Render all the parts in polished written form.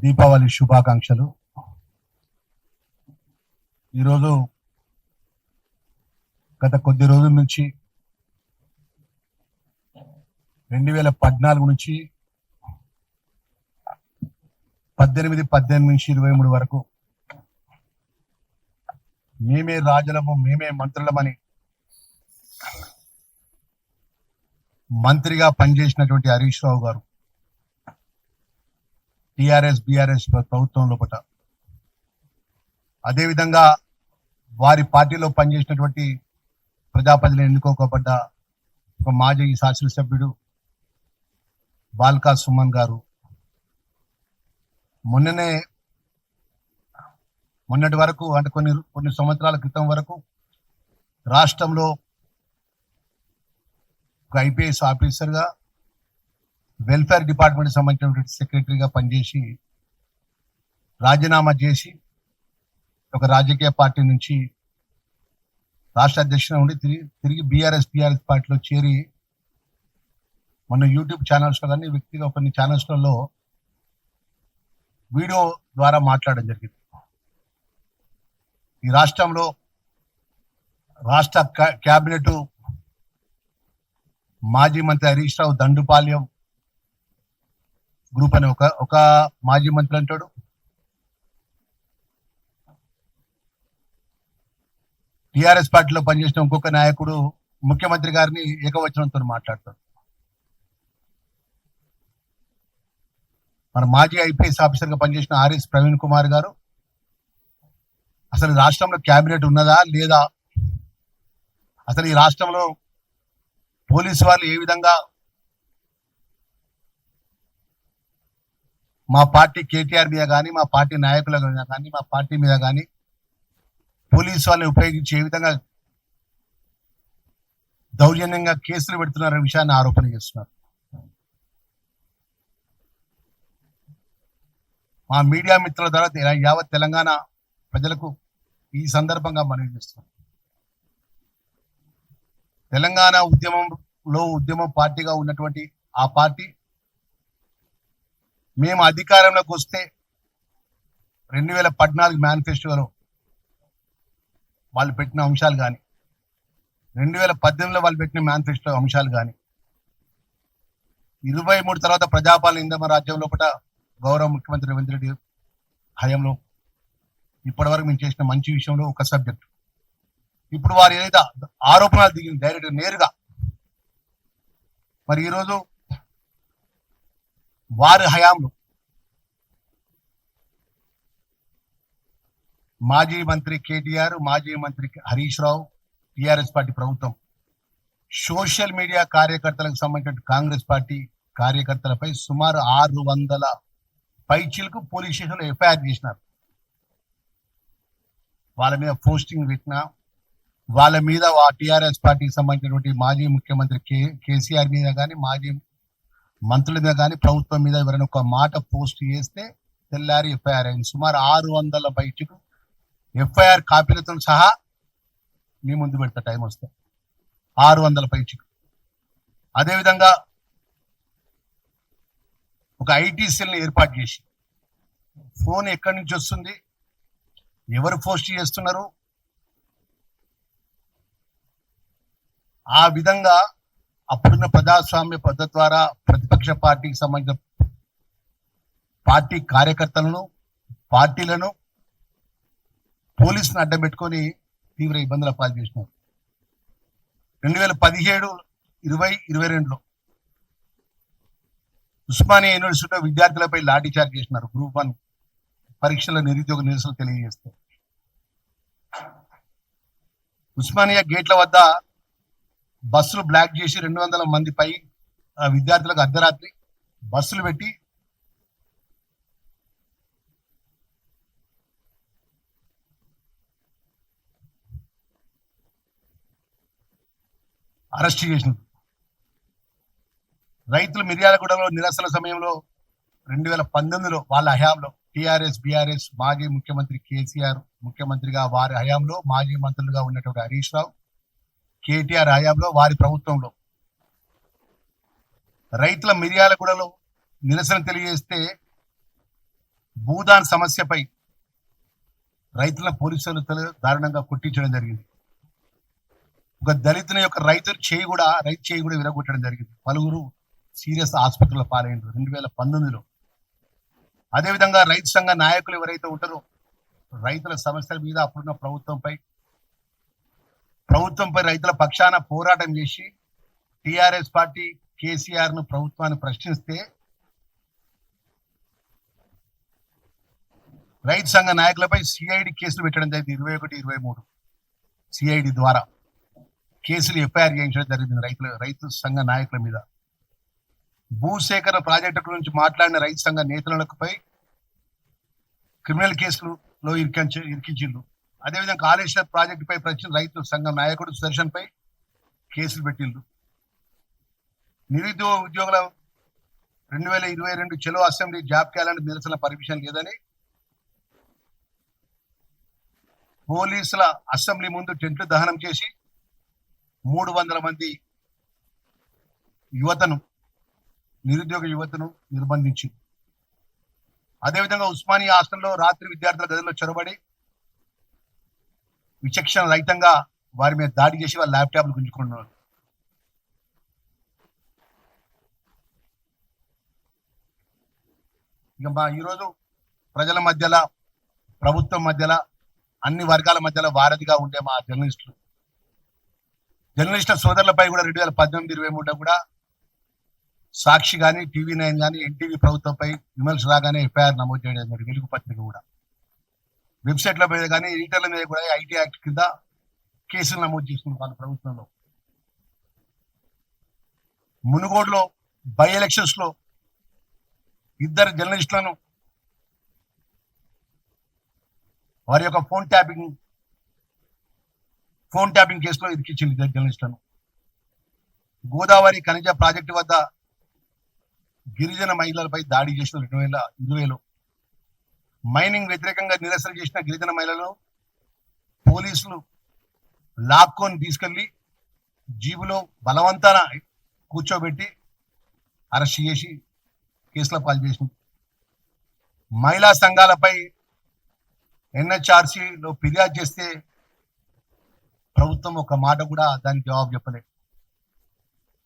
దీపావళి శుభాకాంక్షలు. ఈరోజు గత కొద్ది రోజుల నుంచి 2014 నుంచి 18 నుంచి 23 వరకు మేమే రాజులము మేమే మంత్రులమని మంత్రిగా పనిచేసినటువంటి హరీష్ రావు గారు టిఆర్ఎస్ బిఆర్ఎస్ ప్రభుత్వం లోపల, అదేవిధంగా వారి పార్టీలో పనిచేసినటువంటి ప్రజాప్రతిని ఎన్నుకోబడ్డ ఒక మాజీ శాసనసభ్యుడు బాల్కా సుమన్ గారు మొన్నటి వరకు అంటే కొన్ని సంవత్సరాల క్రితం వరకు రాష్ట్రంలో ఒక ఐపీఎస్ ఆఫీసర్గా వెల్ఫేర్ డిపార్ట్మెంట్ సంబంధించినటువంటి సెక్రటరీగా పనిచేసి రాజీనామా చేసి ఒక రాజకీయ పార్టీ నుంచి రాష్ట్ర అధ్యక్షుడు ఉండి తిరిగి బీఆర్ఎస్ పార్టీలో చేరి మన యూట్యూబ్ ఛానల్స్లో కానీ వ్యక్తిగా కొన్ని ఛానల్స్లలో వీడియో ద్వారా మాట్లాడడం జరిగింది. ఈ రాష్ట్రంలో రాష్ట్ర క్యాబినెట్ మాజీ మంత్రి హరీష్ రావు దండుపాల్యం గ్రూప్ అని ఒక మాజీ మంత్రి అంటాడు, టిఆర్ఎస్ పార్టీలో పనిచేసిన ఇంకొక నాయకుడు ముఖ్యమంత్రి గారిని ఏకవచనంతో మాట్లాడతాడు. మన మాజీ ఐపీఎస్ ఆఫీసర్ గా పనిచేసిన ఆర్ఎస్ ప్రవీణ్ కుమార్ గారు అసలు రాష్ట్రంలో క్యాబినెట్ ఉన్నదా లేదా, అసలు ఈ రాష్ట్రంలో పోలీసు వాళ్ళు ఏ విధంగా మా పార్టీ కేటీఆర్ మీద కానీ మా పార్టీ నాయకుల మీద కానీ మా పార్టీ మీద కానీ పోలీసు వాళ్ళని ఉపయోగించి ఏ విధంగా దౌర్జన్యంగా కేసులు పెడుతున్నారనే విషయాన్ని ఆరోపణ చేస్తున్నారు. మా మీడియా మిత్రుల ద్వారా యావత్ తెలంగాణ ప్రజలకు ఈ సందర్భంగా మనవి చేస్తున్నాం. తెలంగాణ ఉద్యమం పార్టీగా ఉన్నటువంటి ఆ పార్టీ మేము అధికారంలోకి వస్తే 2014 మేనిఫెస్టోలో వాళ్ళు పెట్టిన అంశాలు కానీ 2018లో వాళ్ళు పెట్టిన మేనిఫెస్టో అంశాలు కానీ 23 తర్వాత ప్రజాపాలన ఇంధన రాజ్యం లోపల గౌరవ ముఖ్యమంత్రి రేవంత్ రెడ్డి హయాంలో ఇప్పటివరకు మేము చేసిన మంచి విషయంలో ఒక సబ్జెక్ట్. ఇప్పుడు వారు ఏదైతే ఆరోపణలు దిగింది డైరెక్ట్ నేరుగా, మరి ఈరోజు వారి హయాంలో మాజీ మంత్రి కేటీఆర్, మాజీ మంత్రి హరీష్ రావు, టిఆర్ఎస్ పార్టీ ప్రభుత్వం సోషల్ మీడియా కార్యకర్తలకు సంబంధించిన కాంగ్రెస్ పార్టీ కార్యకర్తలపై సుమారు 600 పైచీలకు పోలీస్ స్టేషన్లో ఎఫ్ఐఆర్ చేసినారు. వాళ్ళ మీద పోస్టింగ్ పెట్టినా, వాళ్ళ మీద టిఆర్ఎస్ పార్టీకి సంబంధించినటువంటి మాజీ ముఖ్యమంత్రి కేసీఆర్ మీద కానీ మాజీ మంత్రుల మీద కానీ ప్రభుత్వం మీద ఎవరైనా ఒక మాట పోస్ట్ చేస్తే తెల్లారి ఎఫ్ఐఆర్ అయింది. సుమారు 600 పైచీకు ఎఫ్ఐఆర్ కాపీలతో సహా మీ ముందు పెడతా టైం వస్తే 600 పైచీకు. అదేవిధంగా ఒక ఐటీ సెల్ని ఏర్పాటు చేసి ఫోన్ ఎక్కడి నుంచి వస్తుంది, ఎవరు పోస్ట్ చేస్తున్నారు, ఆ విధంగా అప్పుడున్న ప్రజాస్వామ్య పద్ధతి ద్వారా ప్రతిపక్ష పార్టీకి సంబంధించిన పార్టీ కార్యకర్తలను పార్టీలను పోలీసును అడ్డం పెట్టుకొని తీవ్ర ఇబ్బందుల పాలు చేసినారు. 2017, 20, 22లో ఉస్మానియా యూనివర్సిటీలో విద్యార్థులపై లాఠీ చార్జ్ చేసినారు. గ్రూప్ 1 పరీక్షల నిరుద్యోగ నిరసన తెలియజేస్తే ఉస్మానియా గేట్ల వద్ద బస్సులు బ్లాక్ చేసి 200 మంది పై విద్యార్థులకు అర్ధరాత్రి బస్సులు పెట్టి అరెస్ట్ చేసినారు. రైతులు మిర్యాలగూడలో నిరసన సమయంలో 2019లో వాళ్ళ హయాంలో టిఆర్ఎస్ బిఆర్ఎస్ మాజీ ముఖ్యమంత్రి కేసీఆర్ ముఖ్యమంత్రిగా వారి హయాంలో మాజీ మంత్రులుగా ఉన్నటువంటి హరీష్ రావు, కేటీఆర్ హయాంలో వారి ప్రభుత్వంలో రైతుల మిర్యాలగూడలో నిరసన తెలియజేస్తే భూదాన్ సమస్యపై రైతుల పోలీసులు దారుణంగా కొట్టించడం జరిగింది. ఒక దళితుని యొక్క రైతు చేయి కూడా విరగొట్టడం జరిగింది. పలువురు సీరియస్ ఆసుపత్రుల పాలైనరు 2019లో. అదేవిధంగా రైతు సంఘ నాయకులు ఎవరైతే ఉంటారో రైతుల సమస్యల మీద అప్పుడున్న ప్రభుత్వంపై రైతుల పక్షాన పోరాటం చేసి టిఆర్ఎస్ పార్టీ కేసీఆర్ ను ప్రభుత్వాన్ని ప్రశ్నిస్తే రైతు సంఘ నాయకులపై సిఐడి కేసులు పెట్టడం జరిగింది. 21, 23 సిఐడి ద్వారా కేసులు ఎఫ్ఐఆర్ చేయించడం జరిగింది రైతు సంఘ నాయకుల మీద. భూసేకరణ ప్రాజెక్టు గురించి మాట్లాడిన రైతు సంఘ నేతలపై క్రిమినల్ కేసులలో ఇరికించిండ్రు. అదేవిధంగా కాళేశ్వర ప్రాజెక్టుపై ప్రశ్న రైతు సంఘం నాయకుడు సుదర్శన్ పై కేసులు పెట్టిండ్రు. ఉద్యోగుల 2022 చెలో అసెంబ్లీ జాబ్ క్యాలెండర్ నిరసన పర్మిషన్ లేదని పోలీసుల అసెంబ్లీ ముందు టెంట్లు దహనం చేసి 300 మంది నిరుద్యోగ యువతను నిర్బంధించింది. అదేవిధంగా ఉస్మానియా హాస్టల్లో రాత్రి విద్యార్థుల గదిలో చొరబడి విచక్షణ రహితంగా వారి మీద దాడి చేసి వాళ్ళ ల్యాప్టాప్లు గుంజుకున్నారు. ఇక ఈరోజు ప్రజల మధ్యలో, ప్రభుత్వం మధ్యలో, అన్ని వర్గాల మధ్యలో వారధిగా ఉండే మా జర్నలిస్టుల సోదరులపై కూడా 2018-23 కూడా సాక్షి కానీ, TV9 కానీ, ఎన్టీవీ ప్రభుత్వంపై విమర్శ రాగానే ఎఫ్ఐఆర్ నమోదు చేయడం జరిగింది. వెలుగు పత్రిక కూడా వెబ్సైట్ల మీద కానీ, ఎడిటర్ల మీద కూడా ఐటీ యాక్ట్ కింద కేసులు నమోదు చేస్తున్నారు వాళ్ళ ప్రభుత్వంలో. మునుగోడులో బై ఎలక్షన్స్ లో 2 జర్నలిస్టులను వారి యొక్క ఫోన్ ట్యాపింగ్ కేసులో ఇరికించింది 2 జర్నలిస్టులను. గోదావరి ఖనిజ ప్రాజెక్టు వద్ద గిరిజన మహిళలపై దాడి చేసిన 2020లో మైనింగ్ వ్యతిరేకంగా నిరసన చేసిన గిరిజన మహిళలను పోలీసులు లాక్కొని తీసుకెళ్లి జీబులో బలవంతాన కూర్చోబెట్టి అరెస్ట్ చేసి కేసుల పాలు చేసింది. మహిళా సంఘాలపై NHRCలో ఫిర్యాదు చేస్తే ప్రభుత్వం ఒక మాట కూడా దానికి జవాబు చెప్పలేదు.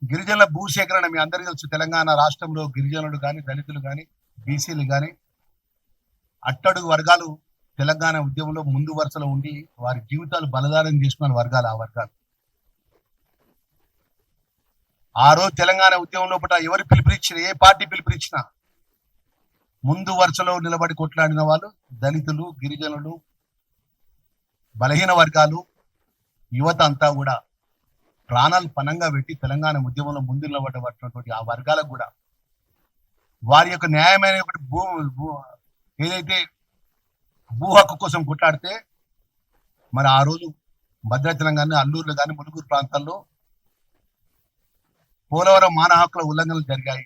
గిరిజనుల భూసేకరణ మీ అందరికీ తెలుసు. తెలంగాణ రాష్ట్రంలో గిరిజనులు కానీ, దళితులు కానీ, బీసీలు కానీ, అట్టడుగు వర్గాలు తెలంగాణ ఉద్యమంలో ముందు వరుసలో ఉండి వారి జీవితాలు బలిదానం చేసుకున్న వర్గాలు ఆ వర్గాలు. ఆ రోజు తెలంగాణ ఉద్యమం లోపల ఎవరు పిలుపునిచ్చిన, ఏ పార్టీ పిలుపునిచ్చినా ముందు వరుసలో నిలబడి కొట్లాడిన వాళ్ళు దళితులు, గిరిజనులు, బలహీన వర్గాలు, యువత అంతా కూడా ప్రాణాలు పణంగా పెట్టి తెలంగాణ ఉద్యమంలో ముందు నిలబడబడినటువంటి ఆ వర్గాలకు కూడా వారి యొక్క న్యాయమైన ఒకటి ఏదైతే భూ హక్కు కోసం కొట్లాడితే మరి ఆ రోజు భద్రాచలం కానీ, అల్లూరులో కానీ, ములుగురు ప్రాంతాల్లో పోలవరం మానవ హక్కుల ఉల్లంఘనలు జరిగాయి.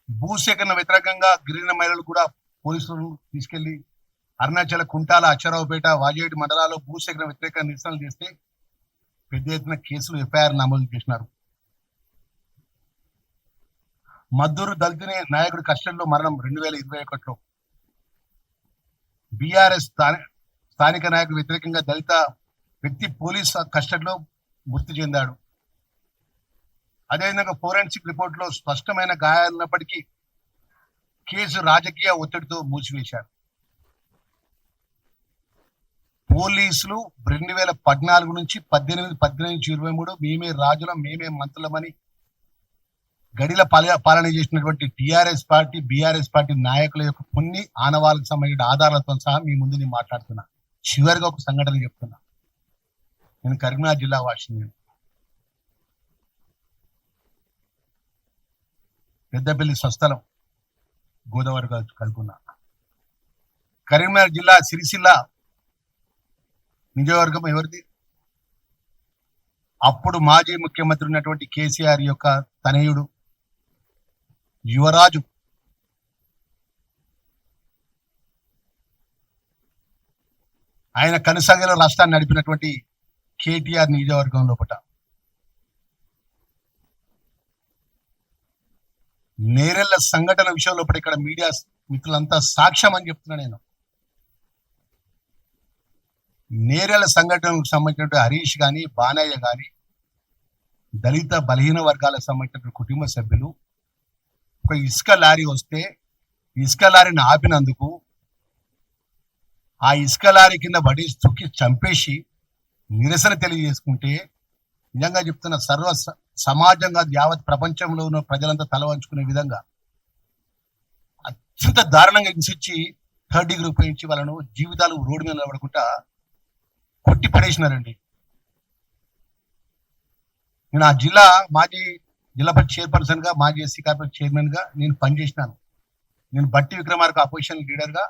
భూసేకరణ వ్యతిరేకంగా గిరిజన మహిళలు కూడా పోలీసులను తీసుకెళ్లి అరుణాచల, కుంటాల, అచ్చారావుపేట, వాజేటి మండలాల్లో భూసేకరణ వ్యతిరేక నిరసనలు చేస్తే పెద్ద ఎత్తున కేసులు ఎఫ్ఐఆర్ నమోదు చేసినారు. మద్దూరు దళితుని నాయకుడి కస్టడీలో మరణం 2021లో. బీఆర్ఎస్ స్థానిక నాయకుడు వ్యతిరేకంగా దళిత వ్యక్తి పోలీస్ కస్టడీలో మృతి చెందాడు. అదేవిధంగా ఫోరెన్సిక్ రిపోర్ట్ లో స్పష్టమైన గాయాలున్నప్పటికీ కేసు రాజకీయ ఒత్తిడితో మూసివేశారు. పోలీసులు 2014 నుంచి 18-23 మేమే రాజులం, మేమే మంత్రులమని గడిల పాలన చేసినటువంటి టిఆర్ఎస్ పార్టీ, బీఆర్ఎస్ పార్టీ నాయకుల యొక్క కొన్ని ఆనవాళ్ళకు సంబంధించిన ఆధారాలతో సహా మీ ముందు నేను మాట్లాడుతున్నా. చివరిగా ఒక సంఘటన చెప్తున్నా. నేను కరీంనగర్ జిల్లా వాసిని. పెద్దపల్లి స్వస్థలం గోదావరి కలుపుకున్నా. కరీంనగర్ జిల్లా సిరిసిల్ల నియోజకవర్గం ఎవరిది? అప్పుడు మాజీ ముఖ్యమంత్రి ఉన్నటువంటి కేసీఆర్ యొక్క తనయుడు యువరాజు ఆయన కనసాగల రాష్ట్రాన్ని నడిపినటువంటి కేటీఆర్ నియోజకవర్గం లోపల నేరెళ్ల సంఘటన విషయం లోపల ఇక్కడ మీడియా మిత్రులంతా సాక్ష్యం అని చెప్తున్నా నేను. నేరేల సంఘటనకు సంబంధించిన హరీష్ కానీ బానయ్య కానీ దళిత బలహీన వర్గాలకు సంబంధించిన కుటుంబ సభ్యులు ఒక ఇసుక లారీ వస్తే ఇసుక లారీని ఆపినందుకు ఆ ఇసుక లారీ కింద పడి తొక్కి చంపేసి నిరసన తెలియజేసుకుంటే నిజంగా చెప్తున్న సర్వ సమాజంగా యావత్ ప్రపంచంలో ఉన్న ప్రజలంతా తల వంచుకునే విధంగా అత్యంత దారుణంగా హింసించి 3rd డిగ్రీ ఉపయోగించి వాళ్ళను జీవితాలు రోడ్డు మీద నిలబడకుండా కొట్టి పడేసినారండి. నేను ఆ జిల్లా మాజీ జిల్లా పరిషత్ చైర్పర్సన్ గా, మాజీ ఎస్సీ కార్పొరేషన్ చైర్మన్ గా నేను పనిచేసినాను. నేను బట్టి విక్రమార్క అపోజిషన్ లీడర్ గా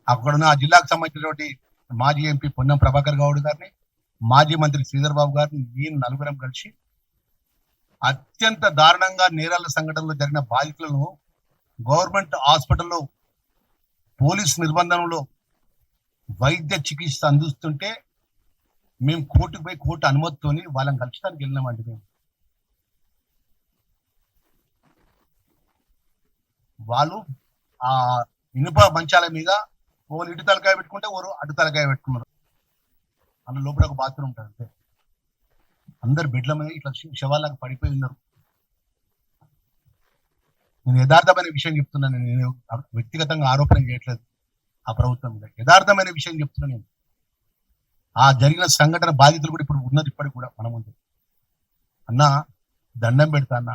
అక్కడున్న ఆ జిల్లాకు సంబంధించినటువంటి మాజీ ఎంపీ పొన్నం ప్రభాకర్ గౌడ్ గారిని, మాజీ మంత్రి శ్రీధర్ బాబు గారిని, నేను నలుగురం కలిసి అత్యంత దారుణంగా నేరాల సంఘటనలో జరిగిన బాధితులను గవర్నమెంట్ హాస్పిటల్లో పోలీస్ నిర్బంధంలో వైద్య చికిత్స అందిస్తుంటే మేము కోర్టుకు పోయి కోర్టు అనుమతితోని వాళ్ళని కలుషడానికి వెళ్ళినామండి. మేము వాళ్ళు ఆ ఇనుప మంచాల మీద ఓ ఇటు తలకాయ పెట్టుకుంటే ఓరు అటు తలకాయ పెట్టుకున్నారు. అందులో లోపల ఒక బాత్రూమ్ ఉంటుంది అంతే. అందరు బెడ్ల మీద ఇట్లా శవాలకు పడిపోయి ఉన్నారు. నేను యథార్థమైన విషయం చెప్తున్నాను. నేను వ్యక్తిగతంగా ఆరోపణ చేయట్లేదు ఆ ప్రభుత్వం మీద, యథార్థమైన విషయం చెప్తున్నా నేను. ఆ జరిగిన సంఘటన బాధితులు కూడా ఇప్పుడు ఉన్నది, ఇప్పటికి కూడా మన ముందు. అన్నా దండం పెడతా అన్న,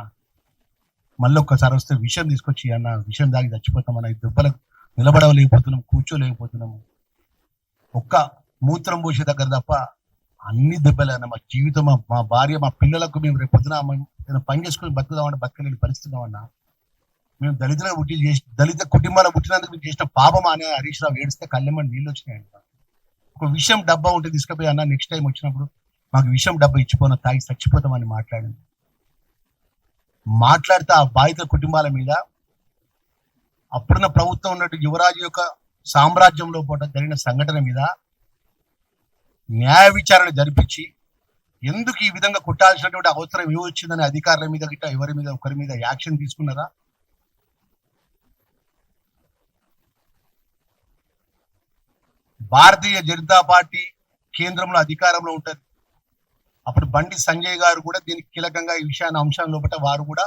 మళ్ళీ ఒక్కసారి వస్తే విషయం తీసుకొచ్చి అన్న విషయం దాగి చచ్చిపోతామన్న, ఈ దెబ్బలకు నిలబడలేకపోతున్నాం, కూర్చోలేకపోతున్నాము. ఒక్క మూత్రం పోసే దగ్గర తప్ప అన్ని దెబ్బలే అన్న. మా జీవితం, మా భార్య, మా పిల్లలకు మేము రేపు పొద్దున పని చేసుకుని బతుకుదామన్నా బతకలేని పరిస్థితి అన్నా. మేము దళితులకు పుట్టి చేసి దళిత కుటుంబాలకు పుట్టినందుకు మేము చేసిన పాపం అనే హరీష్ రావు ఏడిస్తే కళ్ళెమ్మని నీళ్ళు వచ్చినాయంట. ఒక విషయం డబ్బా ఉంటే తీసుకుపోయి అన్న నెక్స్ట్ టైం వచ్చినప్పుడు మాకు విషయం డబ్బా ఇచ్చిపోయిన తాగి చచ్చిపోతామని మాట్లాడింది. మాట్లాడితే ఆ బాధిత కుటుంబాల మీద అప్పుడున్న ప్రభుత్వం ఉన్నట్టు యువరాజు యొక్క సామ్రాజ్యంలో పూట జరిగిన సంఘటన మీద న్యాయ విచారణ జరిపించి ఎందుకు ఈ విధంగా కొట్టాల్సినటువంటి అవసరం ఏమొచ్చిందని అధికారుల మీద గిట్ట ఎవరి మీద ఒకరి మీద యాక్షన్ తీసుకున్నారా? భారతీయ జనతా పార్టీ కేంద్రంలో అధికారంలో ఉంటుంది. అప్పుడు బండి సంజయ్ గారు కూడా దీనికి కీలకంగా ఈ విషయాన్ని అంశం లోపల వారు కూడా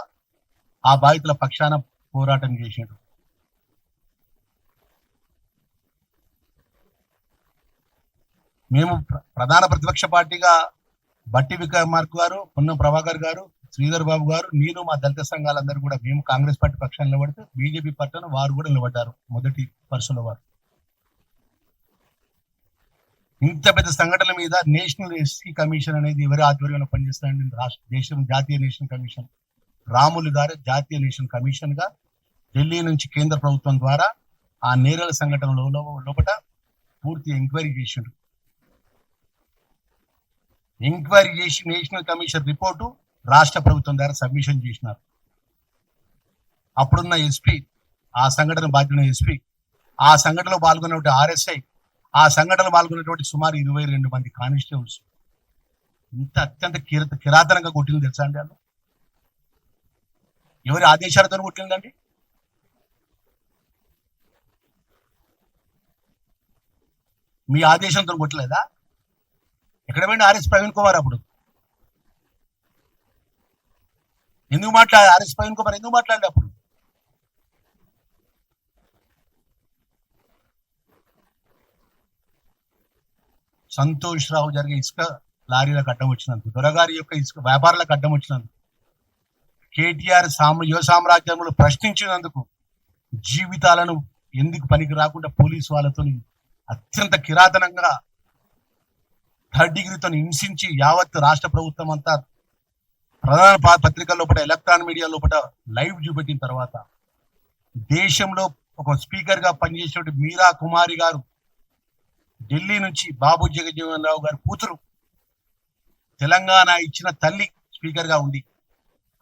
ఆ బాధితుల పక్షాన పోరాటం చేశారు. మేము ప్రధాన ప్రతిపక్ష పార్టీగా బట్టి విక్రమార్క గారు, పొన్నం ప్రభాకర్ గారు, శ్రీధర్ బాబు గారు, నేను, మా దళిత సంఘాలందరూ కూడా మేము కాంగ్రెస్ పార్టీ పక్షాన్ని నిలబడితే బీజేపీ పక్షాన వారు కూడా నిలబడ్డారు మొదటి వరుసలో. వారు ఇంత పెద్ద సంఘటనల మీద నేషనల్ ఎస్సీ కమిషన్ అనేది ఎవరి ఆధ్వర్యంలో పనిచేస్తారండి? దేశం జాతీయ నేషనల్ కమిషన్, రాములు గారు జాతీయ నేషనల్ కమిషన్ గా ఢిల్లీ నుంచి కేంద్ర ప్రభుత్వం ద్వారా ఆ నేరాల సంఘటనలో లోపల పూర్తి ఎంక్వైరీ చేసిండ్రు. ఎంక్వైరీ చేసి నేషనల్ కమిషన్ రిపోర్టు రాష్ట్ర ప్రభుత్వం ద్వారా సబ్మిషన్ చేసినారు. అప్పుడున్న ఎస్పీ, ఆ సంఘటన బాధ్యున్న ఎస్పీ, ఆ సంఘటనలో పాల్గొన్నటువంటి ఆర్ఎస్ఐ, ఆ సంఘటనలో పాల్గొన్నటువంటి సుమారు 22 మంది కానిస్టేబుల్స్ ఇంత అత్యంత కిరాతనంగా కొట్టింది తెలుసా అండి? వాళ్ళు ఎవరి ఆదేశాలతో కొట్టిందండి? మీ ఆదేశంతో కొట్టలేదా? ఎక్కడ పోయింది ఆర్ఎస్ ప్రవీణ్ కుమార్? అప్పుడు ఎందుకు ఆర్ఎస్ ప్రవీణ్ కుమార్ ఎందుకు మాట్లాడి? అప్పుడు సంతోష్ రావు జరిగే ఇసుక లారీలకు అడ్డం వచ్చినందుకు, దొరగారి యొక్క ఇసుక వ్యాపారులకు అడ్డం వచ్చినందుకు, కేటీఆర్ యువ సామ్రాజ్యంలో ప్రశ్నించినందుకు, జీవితాలను ఎందుకు పనికి రాకుండా పోలీసు వాళ్ళతో అత్యంత కిరాతనంగా 3rd డిగ్రీతో హింసించి యావత్ రాష్ట్ర ప్రభుత్వం అంతా ప్రధాన పత్రికల లోపల, ఎలక్ట్రానిక్ మీడియా లోపల లైవ్ చూపెట్టిన తర్వాత దేశంలో ఒక స్పీకర్ గా పనిచేసినటువంటి మీరా కుమారి గారు, ఢిల్లీ నుంచి బాబు జగజ్జీవన్ రావు గారి కూతురు, తెలంగాణ ఇచ్చిన తల్లి స్పీకర్ గా ఉండి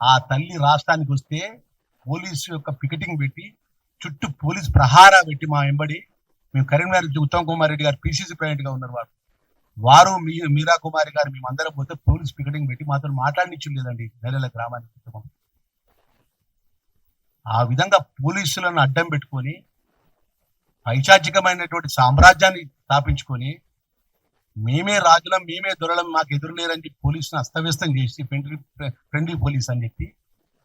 ఆ తల్లి రాష్ట్రానికి వస్తే పోలీసు యొక్క పికెటింగ్ పెట్టి చుట్టూ పోలీస్ ప్రహార పెట్టి మా వెంబడి, మేము కరీంనగర్ ఉత్తమ్ కుమార్ రెడ్డి గారు పిసిసి ప్రెసిడెంట్ గా ఉన్నారు, వారు మీరా కుమారి గారు మేమందరం పోతే పోలీస్ పికెటింగ్ పెట్టి మాతో మాట్లాడినిచ్చు లేదండి నేరేల గ్రామానికి. ఆ విధంగా పోలీసులను అడ్డం పెట్టుకొని పైశాచికమైనటువంటి సామ్రాజ్యాన్ని స్థాపించుకొని మేమే రాజులం, మేమే దొరలం, మాకు ఎదురులేరని చెప్పి పోలీసుని అస్తవ్యస్తం చేసి ఫ్రెండ్లీ పోలీస్ అని చెప్పి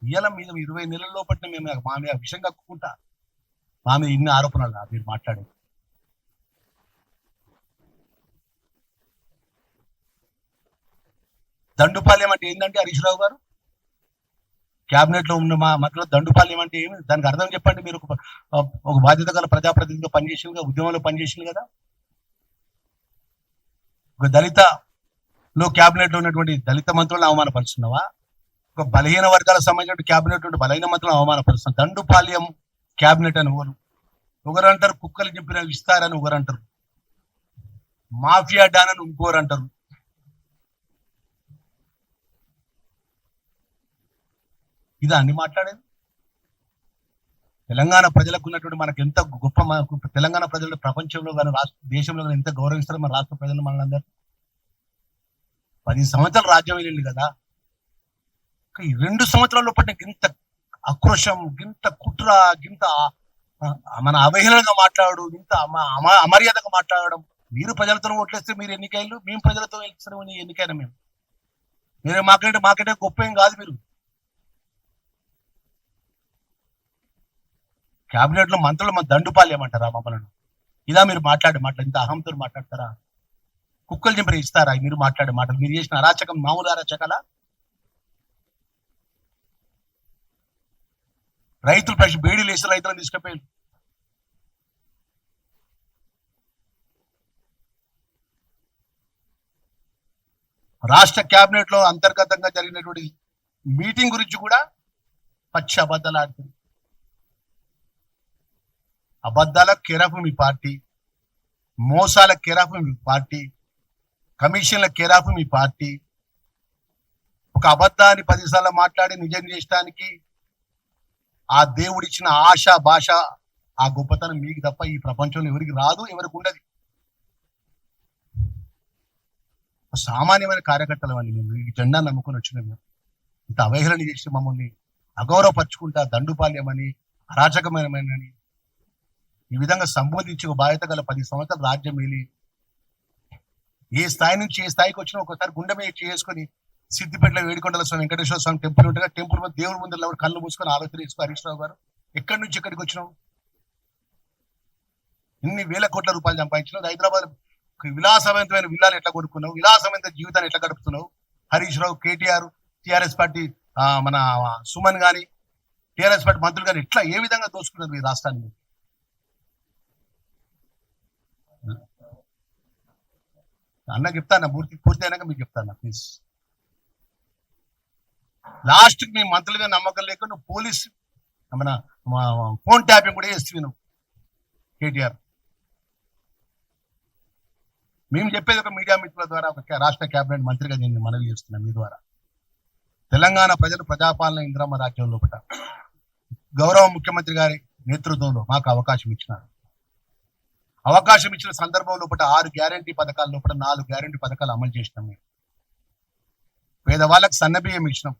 ఇవాళ మీద 20 నెలల లోపల మేము మా మీద విషయం కక్కుకుంటా మా మీద ఇన్ని ఆరోపణలు మీరు మాట్లాడేది. దండుపాలెం అంటే ఏంటంటే హరీష్ రావు గారు క్యాబినెట్ లో ఉన్న మా మధ్యలో దండుపాలెం అంటే ఏమి, దానికి అర్థం చెప్పండి. మీరు ఒక బాధ్యత గల ప్రజాప్రతినిధిగా పనిచేసింది కదా, ఉద్యమంలో పనిచేసింది కదా. ఒక దళిత లో క్యాబినెట్ లో ఉన్నటువంటి దళిత మంత్రులను అవమానపరుస్తున్నావా? ఒక బలహీన వర్గాలకు సంబంధించిన క్యాబినెట్ బలహీన మంత్రులను అవమానపరుస్తున్నాం. దండుపాలెం క్యాబినెట్ అని ఒకరు అంటారు, కుక్కలు చెప్పిన ఇస్తారని ఒకరు అంటారు, మాఫియా డాన్ అని ఇంకోరు అంటారు. ఇదా అన్ని మాట్లాడేది? తెలంగాణ ప్రజలకు ఉన్నటువంటి మనకు ఎంత గొప్ప, తెలంగాణ ప్రజలు ప్రపంచంలో కానీ రాష్ట్ర దేశంలో కానీ ఎంత గౌరవిస్తారు మన రాష్ట్ర ప్రజలు మనందరూ. 10 సంవత్సరాలు రాజ్యం వెళ్ళింది కదా, ఈ 2 సంవత్సరాల లోపల గింత ఆక్రోశం, గింత కుట్ర, గింత మన అవహేళనగా మాట్లాడు, ఇంత అమర్యాదగా మాట్లాడడం. మీరు ప్రజలతో ఓట్లేస్తే మీరు ఎన్నికైలు, మేము ప్రజలతో గెలుస్తాం ఎన్నికైనా మేము. మీరే మాకంటే గొప్ప ఏం కాదు. మీరు క్యాబినెట్ లో మంత్రులు మన దండుపాలెం అంటారా మమ్మల్ని? ఇదా మీరు మాట్లాడే మాటలు? ఇంత అహంతో మాట్లాడతారా? కుక్కలు చింపరి ఇస్తారా మీరు మాట్లాడే మాటలు? మీరు చేసిన అరాచకం మామూలు అరాచకాలా? రైతులు బేడీలు వేసి రైతులను తీసుకుపోయారు. రాష్ట్ర క్యాబినెట్ లో అంతర్గతంగా జరిగినటువంటి మీటింగ్ గురించి కూడా పచ్చి అబద్ధాలు ఆడుతుంది. అబద్ధాల కేరాఫ్ మీ పార్టీ, మోసాల కేరాఫ్ మీ పార్టీ, కమిషన్ల కేరాఫ్ మీ పార్టీ. ఒక అబద్ధాన్ని 10 సార్లు మాట్లాడి నిజం చేయడానికి ఆ దేవుడిచ్చిన ఆశ భాష, ఆ గొప్పతనం మీకు తప్ప ఈ ప్రపంచంలో ఎవరికి రాదు, ఎవరికి ఉండదు. సామాన్యమైన కార్యకర్తలు అని మేము ఈ జెండా నమ్ముకొని వచ్చినాము. ఇంత అవహేళన చేసి మమ్మల్ని అగౌరవపరుచుకుంటా దండుపాల్యమని, అరాచకమైనని ఈ విధంగా సంబోధించి ఒక బాధ్యత గల 10 సంవత్సరాలు రాజ్యం వెళ్ళి ఏ స్థాయి నుంచి ఏ స్థాయికి వచ్చినా ఒకసారి గుండె మీద చేసుకొని సిద్దిపేటలో వేడికొండల స్వామి వెంకటేశ్వర స్వామి టెంపుల్ ఉంటుంది, టెంపుల్ మీద దేవుడి ముందు కళ్ళు మూసుకొని ఆలోచన చేసుకో. హరీష్ రావు గారు ఎక్కడి నుంచి ఎక్కడికి వచ్చినావు? ఇన్ని వేల కోట్ల రూపాయలు సంపాదించినావు. హైదరాబాద్ విలాసవంతమైన విల్లాలు ఎట్లా కొనుక్కున్నావు? విలాసమైన జీవితాన్ని ఎట్లా గడుపుతున్నావు? హరీష్ రావు, కేటీఆర్, టిఆర్ఎస్ పార్టీ మన సుమన్ గాని, టిఆర్ఎస్ పార్టీ మంత్రులు గాని ఎట్లా ఏ విధంగా దోచుకున్నారు ఈ రాష్ట్రాన్ని? అన్న చెప్తాను, పూర్తి అయినాక మీకు చెప్తాను ప్లీజ్. లాస్ట్ కి మీ మంత్రుల మీద నమ్మకం లేకుండా పోలీస్ మన ఫోన్ ట్యాపింగ్ కూడా చేస్తూ నువ్వు కేటీఆర్. మేము చెప్పేది ఒక మీడియా మిత్రుల ద్వారా, ఒక రాష్ట్ర కేబినెట్ మంత్రిగా నేను మనవి చేస్తున్నాను మీ ద్వారా. తెలంగాణ ప్రజలు ప్రజాపాలన ఇందిరమ్మ రాజ్యం లోపల గౌరవ ముఖ్యమంత్రి గారి నేతృత్వంలో మాకు అవకాశం ఇచ్చినారు. అవకాశం ఇచ్చిన సందర్భం లోపల 6 గ్యారంటీ పథకాల లోపల 4 గ్యారంటీ పథకాలు అమలు చేసినాం. మేము పేదవాళ్ళకు సన్నబియ్యం ఇచ్చినాం,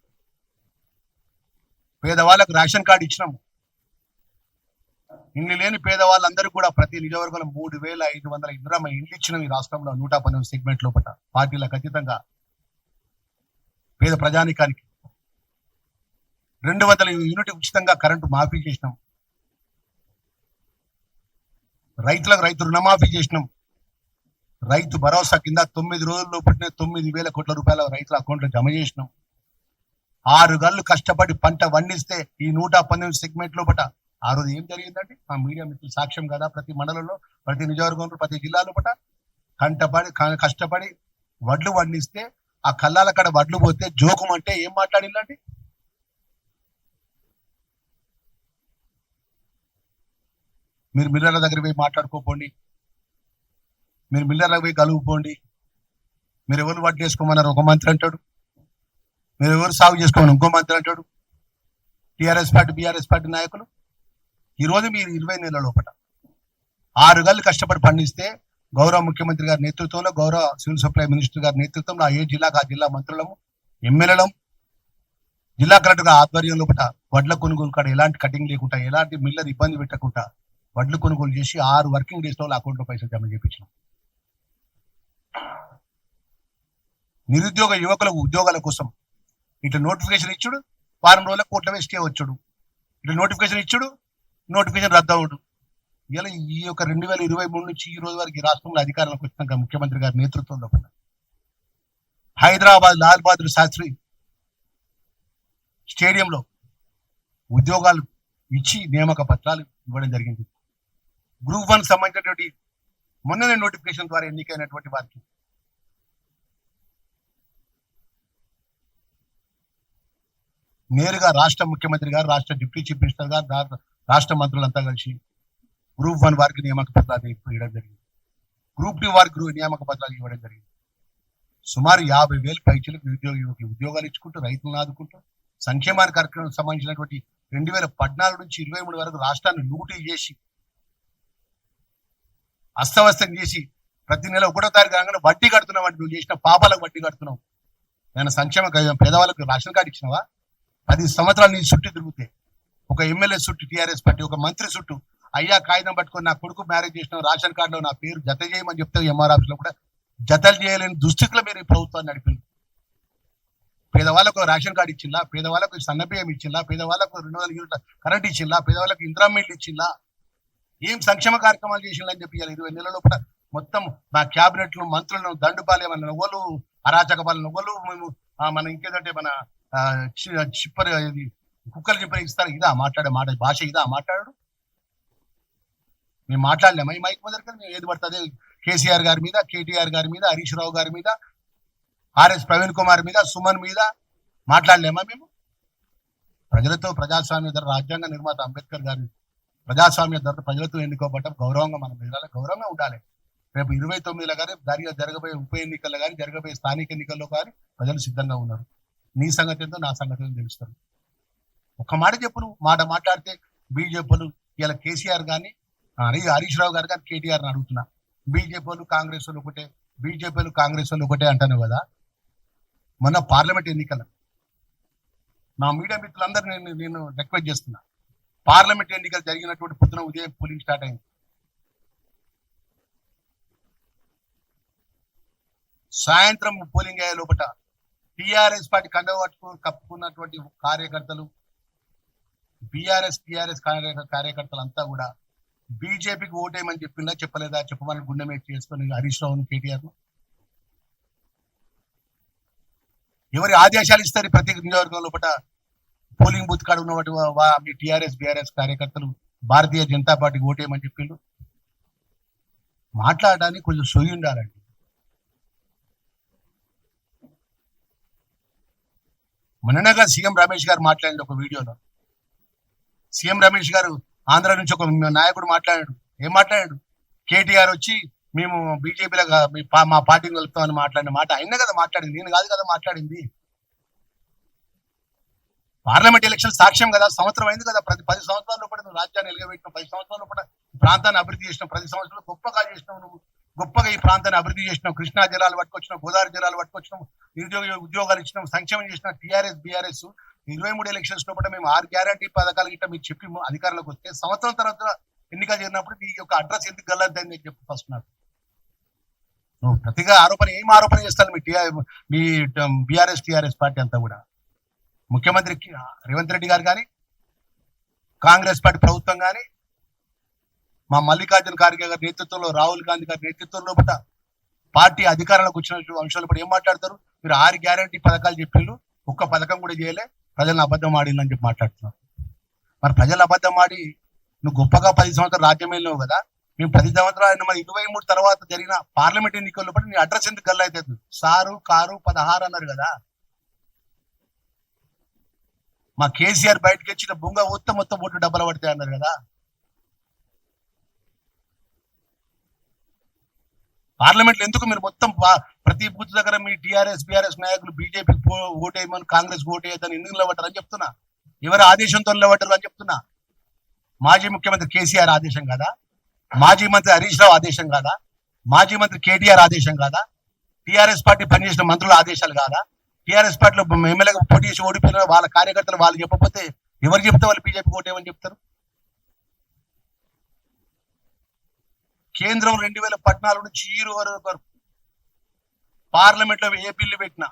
పేదవాళ్ళకు రేషన్ కార్డు ఇచ్చినాము. ఇన్ని లేని పేదవాళ్ళందరూ కూడా ప్రతి నియోజకవర్గంలో 3,500 ఇందిరమ్మ ఇండ్లు ఇచ్చినాం. ఈ రాష్ట్రంలో 119 సెగ్మెంట్ లోపల పార్టీలకు అతీతంగా పేద ప్రజానికానికి 200 యూనిట్ ఉచితంగా కరెంటు మాఫీ చేసినాం. రైతులకు రైతు రుణమాఫీ చేసినాం. రైతు భరోసా కింద 9 రోజుల్లో పట్టిన 9,000 కోట్ల రూపాయల రైతుల అకౌంట్లో జమ చేసినాం. 6 గంటలు కష్టపడి పంట వండిస్తే ఈ 119 సెగ్మెంట్ లోపల ఆ రోజు ఏం జరిగిందంటే మా మీడియా మిత్రులు సాక్ష్యం కదా. ప్రతి మండలంలో, ప్రతి నియోజకవర్గంలో, ప్రతి జిల్లాలో కష్టపడి వడ్లు వండిస్తే ఆ కళ్ళాల కాడ వడ్లు పోతే జోకం అంటే ఏం మాట్లాడిందండి? మీరు మిల్లర్ల దగ్గర పోయి మాట్లాడుకోపోండి, మీరు మిల్లర్లకు పోయి కలుగుపోండి. మీరు ఎవరు వడ్లు వేసుకోమన్నారు ఒక మంత్రి అంటాడు, మీరు ఎవరు సాగు చేసుకోమని ఇంకో మంత్రి అంటాడు. టిఆర్ఎస్ పార్టీ, బిఆర్ఎస్ పార్టీ నాయకులు ఈరోజు మీరు 20 నెలల లోపల 6 గంటలు కష్టపడి పండిస్తే గౌరవ ముఖ్యమంత్రి గారి నేతృత్వంలో, గౌరవ సివిల్ సప్లై మినిస్టర్ గారి నేతృత్వంలో ఏ జిల్లాకు ఆ జిల్లా మంత్రులము, ఎమ్మెల్యేలం, జిల్లా కలెక్టర్ ఆధ్వర్యం లోపల వడ్ల కొనుగోలు కాడ ఎలాంటి కటింగ్ లేకుండా, ఎలాంటి మిల్లర్ ఇబ్బంది పెట్టకుండా వడ్లు కొనుగోలు చేసి 6 వర్కింగ్ డేస్ లో అకౌంట్లో పైసలు జమ చేయించినాం. నిరుద్యోగ యువకులకు ఉద్యోగాల కోసం ఇట్లా నోటిఫికేషన్ ఇచ్చుడు, వారం రోజుల కోట్ల స్టే వచ్చుడు, ఇట్లా నోటిఫికేషన్ ఇచ్చుడు, నోటిఫికేషన్ రద్దు అవుడు. ఇలా ఈ యొక్క 2023 నుంచి ఈ రోజు వరకు ఈ రాష్ట్రంలో అధికారంలోకి వచ్చినాక ముఖ్యమంత్రి గారి నేతృత్వంలో హైదరాబాద్ లాల్ బహదూర్ శాస్త్రి స్టేడియంలో ఉద్యోగాలు ఇచ్చి నియామక పత్రాలు ఇవ్వడం జరిగింది. గ్రూప్ 1 సంబంధించినటువంటి మొన్ననే నోటిఫికేషన్ ద్వారా ఎన్నికైనటువంటి వారికి నేరుగా రాష్ట్ర ముఖ్యమంత్రి గారు, రాష్ట్ర డిప్యూటీ చీఫ్ మినిస్టర్ గారు, రాష్ట్ర మంత్రులంతా కలిసి గ్రూప్ 1 వారికి నియామక పత్రాలు ఇవ్వడం జరిగింది. గ్రూప్ 2 వారికి నియామక పత్రాలు ఇవ్వడం జరిగింది. సుమారు 50,000 పైచలకు నిరుద్యోగ యువకులు ఉద్యోగాలు ఇచ్చుకుంటూ, రైతులను ఆదుకుంటూ, సంక్షేమానికి కార్యక్రమం సంబంధించినటువంటి 2014 నుంచి 23 వరకు రాష్ట్రాన్ని లూటీ చేసి అస్తవ్యస్తం చేసి ప్రతి నెల 1వ తారీఖు రాగానే వడ్డీ కడుతున్నావు అంటే నువ్వు చేసిన పాపాలకు వడ్డీ కడుతున్నావు. నేను సంక్షేమ పేదవాళ్ళకు రేషన్ కార్డు ఇచ్చినావా? 10 సంవత్సరాలు నీ చుట్టూ తిరుగుతే ఒక ఎమ్మెల్యే చుట్టూ టీఆర్ఎస్ పార్టీ, ఒక మంత్రి చుట్టూ అయ్యా కాగితం పట్టుకొని నా కొడుకు మ్యారేజ్ చేసిన రేషన్ కార్డులో నా పేరు జత చేయమని చెప్తే ఎంఆర్ ఆఫీస్ లో కూడా జతలు చేయలేని దుస్థితిలో మీరు ఈ ప్రభుత్వాన్ని నడిపింది. పేదవాళ్ళకు రేషన్ కార్డు ఇచ్చిందా? పేదవాళ్ళకు సన్నబియ్యం ఇచ్చిందా? పేదవాళ్ళకు 200 యూనిట్ల కరెంట్ ఇచ్చిందా? పేదవాళ్ళకు ఇందిరా మిల్లు ఇచ్చిందా? ఏం సంక్షేమ కార్యక్రమాలు చేసిందని చెప్పి 20 నెలల లోపల మొత్తం మా క్యాబినెట్లు, మంత్రులను దండుపాలేమన్న నవ్వులు, అరాచక పాలన నవ్వులు, మేము మన ఇంకేదంటే మన చిప్పర్ ఇది కుక్కలు చెప్పి ఇస్తారు. ఇదా మాట్లాడే మాట భాష? ఇదా మాట్లాడు? మేము మాట్లాడలేమా ఈ మైక్ మొదటి? మేము ఏది పడుతుంది కేసీఆర్ గారి మీద, కేటీఆర్ గారి మీద, హరీష్ రావు గారి మీద, ఆర్ఎస్ ప్రవీణ్ కుమార్ మీద, సుమన్ మీద మాట్లాడలేమా మేము? ప్రజలతో ప్రజాస్వామ్య ధర రాజ్యాంగ నిర్మాత అంబేద్కర్ గారి ప్రజాస్వామ్య ధర ప్రజలతో ఎన్నుకోబడ్డం గౌరవంగా మనం ఎదగాలి, గౌరవంగా ఉండాలి. రేపు 29లో కానీ జరగబోయే ఉప ఎన్నికల్లో కానీ జరగబోయే స్థానిక ఎన్నికల్లో కానీ ప్రజలు సిద్ధంగా ఉన్నారు. నీ సంగతి ఏంటో నా సంగతి ఏంటో తెలుస్తారు. ఒక్క మాట చెప్పు, నువ్వు మాట మాట్లాడితే బీజేపీలు ఇలా కేసీఆర్ కానీ హరీష్ రావు గారు కానీ కేటీఆర్ని అడుగుతున్నా, బీజేపీలు కాంగ్రెస్ వాళ్ళు ఒకటే, బీజేపీలు కాంగ్రెస్ వాళ్ళు ఒకటే అంటాను కదా. మొన్న పార్లమెంట్ ఎన్నికల నా మీడియా మిత్రులందరూ నేను రిక్వెస్ట్ చేస్తున్నా, పార్లమెంట్ ఎన్నికలు జరిగినటువంటి పొద్దున ఉదయం పోలింగ్ స్టార్ట్ అయింది. సాయంత్రం పోలింగ్ అయ్యే లోపల టిఆర్ఎస్ పార్టీ కండవ కప్పుకున్నటువంటి కార్యకర్తలు, టిఆర్ఎస్ కార్యకర్తలు అంతా కూడా బీజేపీకి ఓటేయమని చెప్పిందా చెప్పలేదా చెప్పమని గుండె మీద చేసుకుని హరీష్ రావును, కేటీఆర్ ఎవరి ఆదేశాలు ఇస్తారు? ప్రతి నియోజకవర్గం లోపల పోలింగ్ బూత్ కాడ ఉన్నటువంటి మీ టిఆర్ఎస్ బీఆర్ఎస్ కార్యకర్తలు భారతీయ జనతా పార్టీకి ఓటేయమని చెప్పిండు. మాట్లాడడానికి కొంచెం సొయ్యి ఉండాలండి. మొన్ననగా సీఎం రమేష్ గారు మాట్లాడండి ఒక వీడియోలో. సీఎం రమేష్ గారు ఆంధ్ర నుంచి ఒక నాయకుడు మాట్లాడాడు. ఏం మాట్లాడాడు? కేటీఆర్ వచ్చి మేము బీజేపీలో మా పార్టీని కలుపుతామని మాట్లాడిన మాట ఆయన కదా మాట్లాడింది, నేను కాదు కదా మాట్లాడింది. పార్లమెంట్ ఎలక్షన్ సాక్ష్యం కదా, సంవత్సరం అయింది కదా. 10 సంవత్సరాల లోపల నువ్వు రాజ్యాన్ని ఎలుగబెట్టిన, 10 సంవత్సరాల లోపల ప్రాంతాన్ని అభివృద్ధి చేసినావు, 10 సంవత్సరాలు గొప్పగా చేసినావు. నువ్వు గొప్పగా ఈ ప్రాంతాన్ని అభివృద్ధి చేసినావు. కృష్ణా జిల్లాలు పట్టుకొచ్చినావు, గోదావరి జిల్లాలు పట్టుకొచ్చినావు, ఉద్యోగాలు ఇచ్చినావు, సంక్షేమం చేసిన టీఆర్ఎస్ బీఆర్ఎస్ 23 ఎలక్షన్స్ లోపల మేము 6 గ్యారంటీ పథకాలు గిట్ట మీరు చెప్పి అధికారంలోకి వస్తే సంవత్సరం తర్వాత ఎన్నికలు జరిగినప్పుడు నీ యొక్క అడ్రస్ ఎందుకు గల్లందని నేను చెప్పి ఫస్ట్ నాకు నువ్వు ప్రతిగా ఏం ఆరోపణ చేస్తాను మీ బీఆర్ఎస్ టీఆర్ఎస్ పార్టీ అంతా కూడా. ముఖ్యమంత్రి రేవంత్ రెడ్డి గారు కానీ, కాంగ్రెస్ పార్టీ ప్రభుత్వం కానీ, మా మల్లికార్జున ఖార్గే గారి నేతృత్వంలో, రాహుల్ గాంధీ గారి నేతృత్వంలో పార్టీ అధికారంలోకి వచ్చిన అంశాలు ఏం మాట్లాడతారు? మీరు 6 గ్యారంటీ పథకాలు చెప్పిండ్రు, ఒక్క పథకం కూడా చేయలే, ప్రజలను అబద్ధం ఆడిందని చెప్పి మాట్లాడుతున్నారు. మరి ప్రజలు అబద్ధం ఆడి నువ్వు గొప్పగా 10 సంవత్సరాలు రాజ్యం వెళ్ళినావు కదా. మేము 10 సంవత్సరాలు మరి 23 తర్వాత జరిగిన పార్లమెంట్ ఎన్నికల్లో నీ అడ్రస్ ఎందుకు గల్ల అవుతుంది? సారు కారు 16 అన్నారు కదా. మా కేసీఆర్ బయటకు వచ్చిన బొంగ మొత్తం ఓట్లు డబ్బలు పడతాయి అన్నారు కదా. పార్లమెంట్ లో ఎందుకు మీరు మొత్తం ప్రతి బూత్ దగ్గర మీ టీఆర్ఎస్ బీఆర్ఎస్ నాయకులు బీజేపీకి ఓటేయమని, కాంగ్రెస్ ఓటేయద్దని ఎందుకు నిలబడ్డారు అని చెప్తున్నా. ఎవరి ఆదేశంతో నిలబడ్డారు అని చెప్తున్నా. మాజీ ముఖ్యమంత్రి కేసీఆర్ ఆదేశం కాదా? మాజీ మంత్రి హరీష్ రావు ఆదేశం కాదా? మాజీ మంత్రి కేటీఆర్ ఆదేశం కాదా? టీఆర్ఎస్ పార్టీ పనిచేసిన మంత్రుల ఆదేశాలు కాదా? టీఆర్ఎస్ పార్టీలో ఎమ్మెల్యేగా పోటీ చేసి ఓడిపోయిన వాళ్ళ కార్యకర్తలు వాళ్ళు చెప్పకపోతే ఎవరు చెప్తే వాళ్ళు బీజేపీ ఓటేయమని చెప్తారు? కేంద్రం 2014 నుంచి ఈ వరకు పార్లమెంట్ లో ఏ బిల్లు పెట్టినా,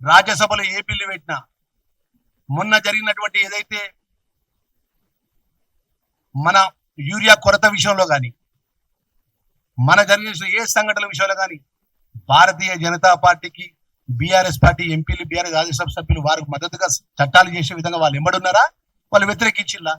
రాజ్యసభలో ఏ బిల్లు పెట్టినా, మొన్న జరిగినటువంటి ఏదైతే మన యూరియా కొరత విషయంలో కానీ, మన జరిగిన ఏ సంఘటనల విషయంలో కానీ భారతీయ జనతా పార్టీకి బీఆర్ఎస్ పార్టీ ఎంపీలు, బీఆర్ఎస్ రాజ్యసభ సభ్యులు వారికి మద్దతుగా చట్టాలు చేసే విధంగా వాళ్ళు ఎంబడున్నారా, వాళ్ళు వ్యతిరేకించిల్లా?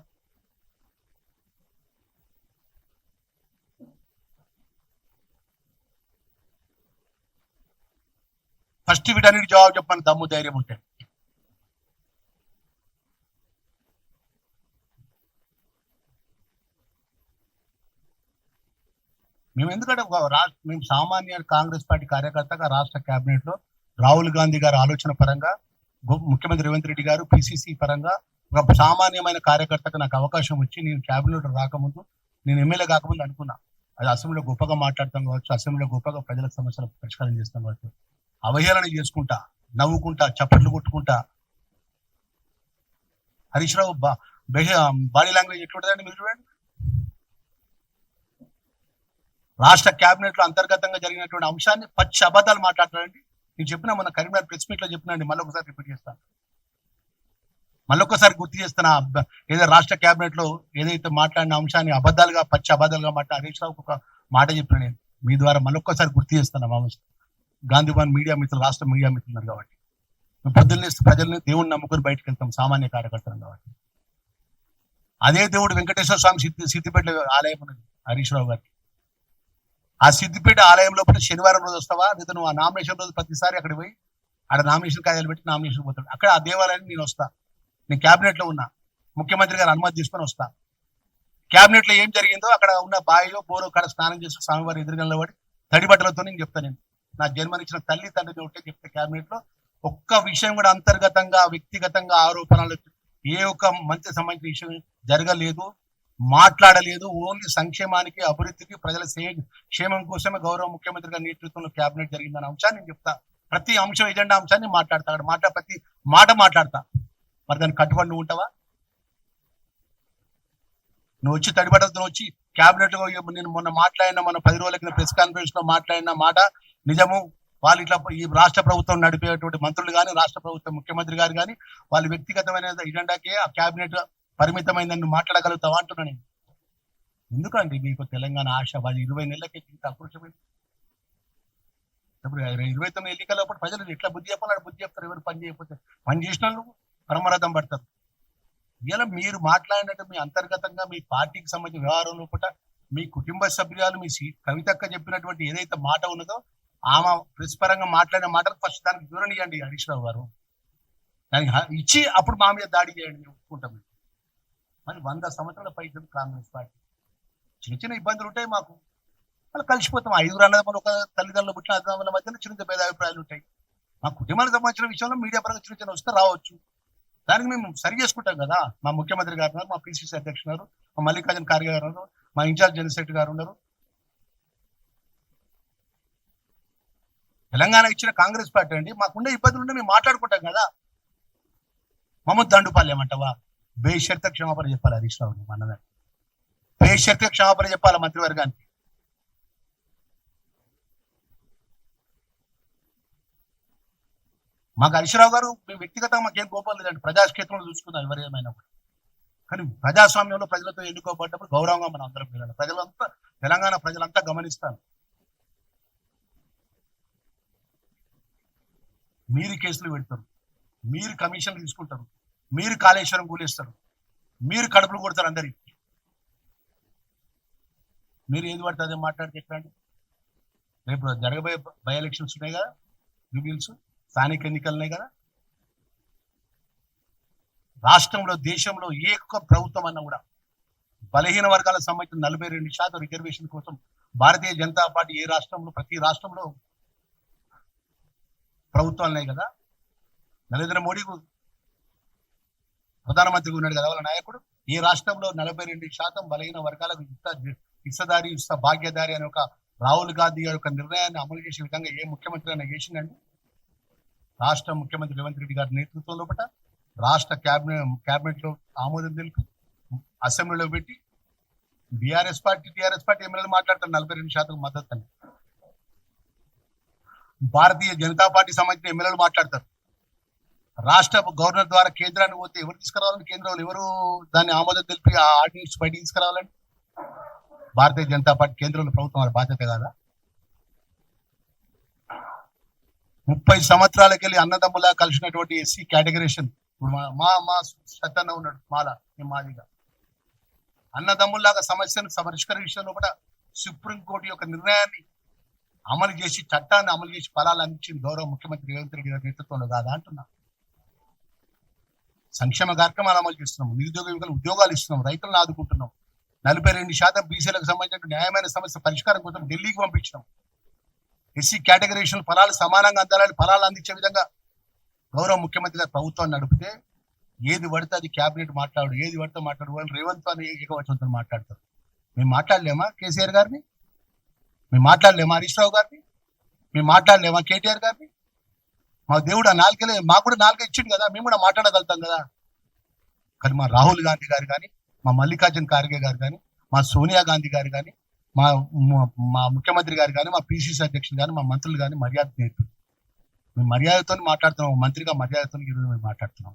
ఫస్ట్ వీటన్నిటి జవాబు చెప్పని దమ్ము ధైర్యం ఉంటే. మేము ఎందుకంటే మేము సామాన్య కాంగ్రెస్ పార్టీ కార్యకర్తగా రాష్ట్ర కేబినెట్ లో రాహుల్ గాంధీ గారి ఆలోచన పరంగా, ముఖ్యమంత్రి రేవంత్ రెడ్డి గారు పిసిసి పరంగా ఒక సామాన్యమైన కార్యకర్తకు నాకు అవకాశం వచ్చి నేను కేబినెట్ రాకముందు, నేను ఎమ్మెల్యే కాకముందు అనుకున్నా అది అసెంబ్లీలో గొప్పగా మాట్లాడతాం కావచ్చు, అసెంబ్లీలో గొప్పగా ప్రజల సమస్యలు పరిష్కారం చేస్తాం కావచ్చు. అవహేళన చేసుకుంటా, నవ్వుకుంటా, చప్పట్లు కొట్టుకుంటా. హరీష్ రావు బాడీ లాంగ్వేజ్ ఎట్లుంటుందండి మీరు చూడండి. రాష్ట్ర కేబినెట్ లో అంతర్గతంగా జరిగినటువంటి అంశాన్ని పచ్చి అబద్ధాలు మాట్లాడతారండి. నేను చెప్పినా మన కరీంనగర్ ప్రెస్ మీట్ లో చెప్పినండి, మళ్ళొకసారి రిపీట్ చేస్తాను, మళ్ళొకసారి గుర్తు చేస్తున్నా. ఏదో రాష్ట్ర కేబినెట్ లో ఏదైతే మాట్లాడిన అంశాన్ని అబద్ధాలుగా, పచ్చి అబద్ధాలుగా మాట్లాడి హరీష్ రావుకు ఒక మాట చెప్పిన నేను మీ ద్వారా మళ్ళొక్కసారి గుర్తు చేస్తున్నా. మామూలు గాంధీభవన్ మీడియా మిత్రులు, రాష్ట్ర మీడియా మిత్రులు కాబట్టి పొద్దున్నే ప్రజల్ని దేవుడిని నమ్ముకొని బయటకు వెళ్తాం సామాన్య కార్యకర్తలు కాబట్టి. అదే దేవుడు వెంకటేశ్వర స్వామి సిద్దిపేట ఆలయం ఉన్నది హరీష్ రావు గారికి. ఆ సిద్దిపేట ఆలయం లోపల శనివారం రోజు వస్తావా, లేదా నువ్వు ఆ నామినేషన్ రోజు ప్రతిసారి అక్కడ పోయి ఆడ నామినేషన్ కాయలు పెట్టి నామినేషన్ పోతాడు. అక్కడ ఆ దేవాలయాన్ని నేను వస్తా, నేను క్యాబినెట్ లో ఉన్నా, ముఖ్యమంత్రి గారు అనుమతి తీసుకొని వస్తా. క్యాబినెట్ లో ఏం జరిగిందో అక్కడ ఉన్న బావిలో బోరో కాడ స్నానం చేసి స్వామివారి ఎదురుగల్లో పడి తడి బట్టలతో నేను చెప్తాను. నేను నా జన్మనిచ్చిన తల్లి తండ్రిని ఒకటే చెప్తే క్యాబినెట్ లో ఒక్క విషయం కూడా అంతర్గతంగా వ్యక్తిగతంగా ఆరోపణలు ఏ ఒక్క మంత్రి సంబంధించిన విషయం జరగలేదు, మాట్లాడలేదు. ఓన్లీ సంక్షేమానికి, అభివృద్ధికి, ప్రజల క్షేమం కోసమే గౌరవ ముఖ్యమంత్రి గారి నేతృత్వంలో క్యాబినెట్ జరిగిందన్న అంశాన్ని నేను చెప్తా. ప్రతి అంశం ఎజెండా అంశాన్ని మాట్లాడతా, అక్కడ ప్రతి మాట మాట్లాడతా. మరి దాన్ని కట్టుబడి నువ్వు ఉంటావా? నువ్వు వచ్చి తడిబడ్డతో వచ్చి క్యాబినెట్ లో నేను మొన్న మాట్లాడిన, మన 10 రోజుల కింద ప్రెస్ కాన్ఫరెన్స్ లో మాట్లాడిన మాట నిజము. వాళ్ళు ఇట్లా ఈ రాష్ట్ర ప్రభుత్వం నడిపేటువంటి మంత్రులు కానీ, రాష్ట్ర ప్రభుత్వం ముఖ్యమంత్రి గారు కానీ వాళ్ళ వ్యక్తిగతమైన ఎజెండాకే ఆ క్యాబినెట్ పరిమితమైందని మాట్లాడగలుగుతావా అంటున్నా నేను. ఎందుకండి మీకు తెలంగాణ ఆశ? వాళ్ళు 20 నెలలకి ఇంత అకృషమైంది. ఇప్పుడు 29 ఎన్నికల ప్రజలు ఎట్లా బుద్ధి చెప్పాలి, బుద్ధి చెప్తారు. ఎవరు పని చేయకపోతే పని చేసిన వాళ్ళు పరమరథం పడతారు. ఇలా మీరు మాట్లాడినట్టు మీ అంతర్గతంగా మీ పార్టీకి సంబంధించిన వ్యవహారం లోపల మీ కుటుంబ సభ్యురాలు మీ కవితక్క చెప్పినటువంటి ఏదైతే మాట ఉన్నదో ఆమె ప్రెస్ పరంగా మాట్లాడిన మాటలు ఫస్ట్ దానికి దూరం ఇవ్వండి హరీష్ రావు గారు. దానికి ఇచ్చి అప్పుడు మా మీద దాడి చేయండి, మేము ఒప్పుకుంటాం. మరి 100 సంవత్సరాల పైసలు కాంగ్రెస్ పార్టీ, చిన్న చిన్న ఇబ్బందులు ఉంటాయి మాకు, వాళ్ళు కలిసిపోతాం. 5 అన్నదమ్ములు, ఒక తల్లిదండ్రులు పుట్టిన అన్నదమ్ముల మధ్యలో చిన్న భేదాభిప్రాయాలు ఉంటాయి. మా కుటుంబానికి సంబంధించిన విషయంలో మీడియా పరంగా చిన్న చిన్న వస్తే రావచ్చు, దానికి మేము సరి చేసుకుంటాం కదా. మా ముఖ్యమంత్రి గారు ఉన్నారు, మా పిసిసి అధ్యక్షుడు గారు, మా మల్లికార్జున ఖార్గే గారు ఉన్నారు, మా ఇన్ఛార్జ్ జనరల్ సెక్రటరీ గారు ఉన్నారు. తెలంగాణ ఇచ్చిన కాంగ్రెస్ పార్టీ అండి, మాకుండే ఇబ్బందులు ఉంటే మేము మాట్లాడుకుంటాం కదా. మమ్మల్ని దండుపాలేమంటావా? బేషరత క్షమాపణ చెప్పాలి హరీష్ రావు అన్నదాన్ని, బేషరత క్షమాపణ చెప్పాలి మంత్రివర్గానికి. మాకు హరీష్ రావు గారు వ్యక్తిగతంగా మాకేం కోపం లేదండి, ప్రజాక్షేత్రంలో చూసుకుందాం ఎవరు ఏమైనా కూడా. కానీ ప్రజాస్వామ్యంలో ప్రజలతో ఎన్నుకోబడ్డప్పుడు గౌరవంగా మనం అందరం పిల్లలు, ప్రజలంతా, తెలంగాణ ప్రజలంతా గమనిస్తాను. మీరు కేసులు పెడతారు, మీరు కమిషన్లు తీసుకుంటారు, మీరు కాళేశ్వరం కూలేస్తారు, మీరు కడుపులు కొడతారు అందరికి. మీరు ఏది పడితే అదే మాట్లాడితే ఎక్కడండి? రేపు జరగబోయే బై ఎలక్షన్స్ ఉన్నాయి కదా, రివ్యూల్స్, స్థానిక ఎన్నికలు ఉన్నాయి కదా. రాష్ట్రంలో, దేశంలో ఏ ఒక్క ప్రభుత్వం అన్నా కూడా బలహీన వర్గాలకు సంబంధించిన 42% రిజర్వేషన్ కోసం భారతీయ జనతా పార్టీ ఏ రాష్ట్రంలో, ప్రతి రాష్ట్రంలో ప్రభుత్వాలు ఉన్నాయి కదా. నరేంద్ర మోడీ ప్రధానమంత్రిగా ఉన్నాడు కదా వాళ్ళ నాయకుడు. ఏ రాష్ట్రంలో 42% బలహీన వర్గాలకు ఇస్తదారి, భాగ్యదారి అనే ఒక రాహుల్ గాంధీ యొక్క నిర్ణయాన్ని అమలు చేసే విధంగా ఏ ముఖ్యమంత్రి అయినా చేసిందండి? రాష్ట్ర ముఖ్యమంత్రి రేవంత్ రెడ్డి గారి నేతృత్వం లోపల రాష్ట్ర క్యాబినెట్ లో ఆమోదం తెలిపి అసెంబ్లీలో పెట్టి టిఆర్ఎస్ పార్టీ ఎమ్మెల్యేలు మాట్లాడతారు 42% మద్దతు అని. భారతీయ జనతా పార్టీ సంబంధించిన ఎమ్మెల్యేలు మాట్లాడతారు. రాష్ట్ర గవర్నర్ ద్వారా కేంద్రాన్ని పోతే ఎవరు తీసుకురావాలని, కేంద్రంలో ఎవరు దాన్ని ఆమోదం తెలిపి ఆ ఆర్డినెన్స్ బయట తీసుకురావాలని? భారతీయ జనతా పార్టీ కేంద్రంలో ప్రభుత్వం వారి బాధ్యత కాదా? 30 సంవత్సరాలకి వెళ్ళి అన్నదమ్ములా కలిసినటువంటి ఎస్సీ కేటగరేషన్ ఇప్పుడు మా సత్తన్న ఉన్నాడు, మాదిగా అన్నదమ్ముల్లాగా సమస్యను పరిష్కరించడంలో కూడా సుప్రీంకోర్టు యొక్క నిర్ణయాన్ని అమలు చేసి, చట్టాన్ని అమలు చేసి ఫలాలు అందించింది గౌరవ ముఖ్యమంత్రి రేవంత్ రెడ్డి గారి నేతృత్వంలో కాదా అంటున్నా. సంక్షేమ కార్యక్రమాలు అమలు చేస్తున్నాం, నిరుద్యోగ యువకులు ఉద్యోగాలు ఇస్తున్నాం, రైతులను ఆదుకుంటున్నాం, 42% బీసీలకు సంబంధించిన న్యాయమైన సమస్య పరిష్కారం కోసం ఢిల్లీకి పంపించినాం. ఎస్సీ కేటగరేషన్ ఫలాలు సమానంగా అందాలని ఫలాలు అందించే విధంగా గౌరవ ముఖ్యమంత్రి గారు ప్రభుత్వాన్ని నడిపితే ఏది పడితే అది క్యాబినెట్ మాట్లాడు, ఏది పడితే మాట్లాడు, వాళ్ళు రేవంత్ అని ఏకవచనంతో మాట్లాడతారు. మేము మాట్లాడలేమా కేసీఆర్ గారిని? మేము మాట్లాడలేమా హరీష్ రావు గారిని? మేము మాట్లాడలేమా కేటీఆర్ గారిని? మా దేవుడు ఆ నాలుకలే మాకు కూడా నాలుక ఇచ్చిండు కదా, మేము కూడా మాట్లాడగలుగుతాం కదా. కానీ మా రాహుల్ గాంధీ గారు కానీ, మా మల్లికార్జున్ ఖార్గే గారు కానీ, మా సోనియా గాంధీ గారు కానీ, మా మా ముఖ్యమంత్రి గారు కానీ, మా పిసిసి అధ్యక్షులు కానీ, మా మంత్రులు కానీ మర్యాద నేర్పి మేము మర్యాదతో మాట్లాడుతున్నాం. మంత్రిగా మర్యాదతో ఈరోజు మేము మాట్లాడుతున్నాం.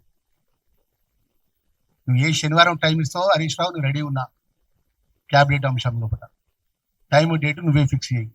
నువ్వు ఏ శనివారం టైం ఇస్తావో హరీష్ రావు నువ్వు రెడీ ఉన్నా క్యాబినెట్ అంశం లోపల టైం డేట్ నువ్వే ఫిక్స్ చేయి.